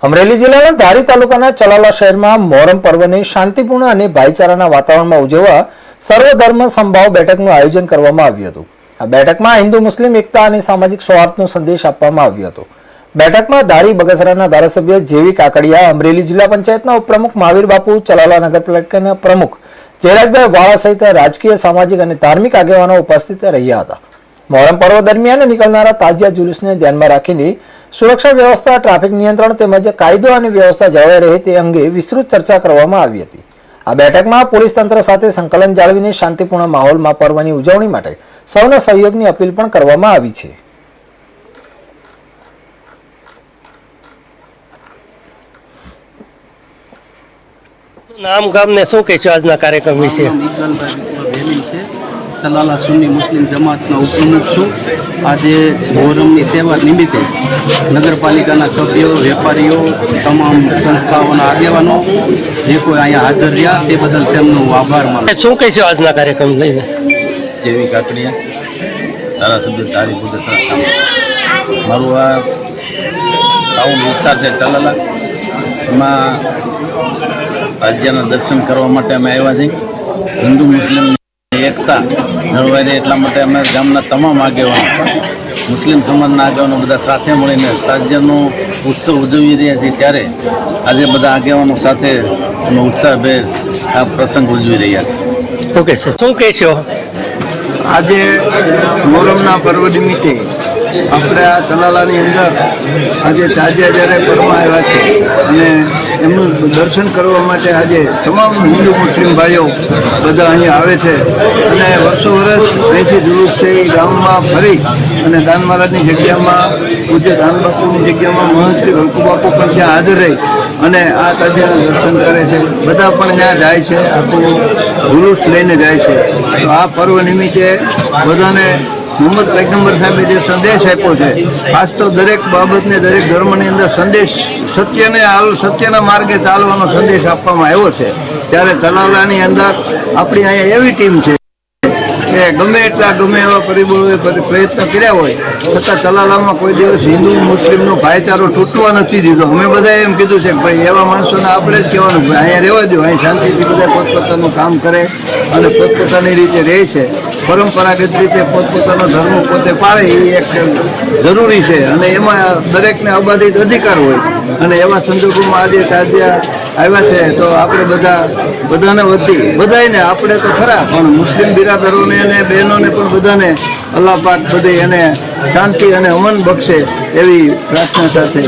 અમરેલી જિલ્લાના ધારી તાલુકાના ચલાલા શહેરમાં મોહરમ પર્વને શાંતિપૂર્ણ અને ભાઈચારાના વાતાવરણમાં ઉજવવા સર્વધર્મ સમભાવ બેઠકનું આયોજન કરવામાં આવ્યું હતું। આ બેઠકમાં હિન્દુ મુસ્લિમ એકતા અને સામાજિક સૌહાર્દનો સંદેશ આપવામાં આવ્યો હતો। બેઠકમાં ધારી બગસરાના ધારાસભ્ય જેવી કાકડિયા, અમરેલી જિલ્લા પંચાયતના ઉપપ્રમુખ મહાવીર બાપુ, ચલાલા નગરપાલિકાના પ્રમુખ જયરાજભાઈ વાળા સહિત રાજકીય, સામાજિક અને ધાર્મિક આગેવાનો ઉપસ્થિત રહ્યા હતા। મોહરમ પર્વ દરમિયાન નીકળનારા તાજિયા જુલુસને ધ્યાનમાં રાખીને સુરક્ષા વ્યવસ્થા, ટ્રાફિક નિયંત્રણ તેમજ કાયદો અને વ્યવસ્થા જળવાઈ રહે તે અંગે વિસ્તૃત ચર્ચા કરવામાં આવી હતી। આ બેઠકમાં પોલીસ તંત્ર સાથે સંકલન જાળવીને શાંતિપૂર્ણ માહોલમાં પર્વની ઉજવણી માટે સૌના સહયોગની અપીલ પણ કરવામાં આવી છે। નામ ગામને શું કહેશો આજના કાર્યક્રમ વિશે? ચલાલા સુન્ની મુસ્લિમ જમાતનો ઉપપ્રમુખ છું। આજે મોહરમની તહેવાર નિમિત્તે નગરપાલિકાના સભ્યો, વેપારીઓ, તમામ સંસ્થાઓના આગેવાનો જે કોઈ અહીંયા હાજર રહ્યા તે બદલ તેમનો આભાર માનું। શું કહેશો આજના કાર્યક્રમ લઈને? જેવી કાકડિયા, ધારાસભ્ય ધારી બગસરા, મારું આ ટાઉન વિસ્તાર છે ચલાલા, એમાં રાજ્યના દર્શન કરવા માટે અમે આવ્યા છીએ। હિન્દુ મુસ્લિમ એકતા જળવાઈ રહે એટલા માટે અમે ગામના તમામ આગેવાનો, મુસ્લિમ સમાજના આગેવાનો બધા સાથે મળીને તાજિયાનો ઉત્સવ ઉજવી રહ્યા છીએ। ત્યારે આજે બધા આગેવાનો સાથે ઉત્સાહભેર આ પ્રસંગ ઉજવી રહ્યા છે। ઓકે સર, શું કહેશો? આજે મોહરમના પર્વ નિમિત્તે આપણે આ ચલાલાની અંદર આજે તાજિયા જ્યારે પર્વમાં આવ્યા છે અને એમનું દર્શન કરવા માટે આજે તમામ હિન્દુ મુસ્લિમ ભાઈઓ બધા અહીંયા આવે છે અને વર્ષો વર્ષ અહીંથી જુલુસ થઈ ગામમાં ફરી અને દાન મહારાજની જગ્યામાં, પૂજ્ય દાન બાપુની જગ્યામાં મહંત શ્રી વલ્કુ બાપુ પણ ત્યાં હાજર રહી અને આ તાજિયાના દર્શન કરે છે। બધા પણ ત્યાં જાય છે, આખું જુલુસ લઈને જાય છે। તો આ પર્વ નિમિત્તે બધાને મોહમ્મદ પૈગંબર સાહેબે જે સંદેશ આપ્યો છે, ખાસ તો દરેક બાબતને, દરેક ધર્મની અંદર સંદેશ સત્યના માર્ગે ચાલવાનો સંદેશ આપવામાં આવ્યો છે। ત્યારે ચલાલાની અંદર આપણી અહીંયા એવી ટીમ છે કે ગમે એવા પરિબળોએ પ્રયત્ન કર્યા હોય છતાં ચલાલામાં કોઈ દિવસ હિન્દુ મુસ્લિમનો ભાઈચારો તૂટવા નથી દીધો। અમે બધાએ એમ કીધું છે કે ભાઈ એવા માણસોને આપણે જ કહેવાનું ભાઈ અહીંયા રહેવા દો, અહીં શાંતિથી બધા પોતપોતાનું કામ કરે અને પોતપોતાની રીતે રહે છે। પરંપરાગત રીતે પોતપોતાનો ધર્મ પોતે પાળે એ એક જરૂરી છે અને એમાં દરેકને અબાધિત અધિકાર હોય અને એવા સંજોગોમાં આજે તાજિયા આવ્યા છે તો આપણે બધાને બધાને આપણે તો ખરા પણ મુસ્લિમ બિરાદરોને અને બહેનોને પણ બધાને અલ્લાહ પાક બધે એને શાંતિ અને અમન બક્ષે એવી પ્રાર્થના સાથે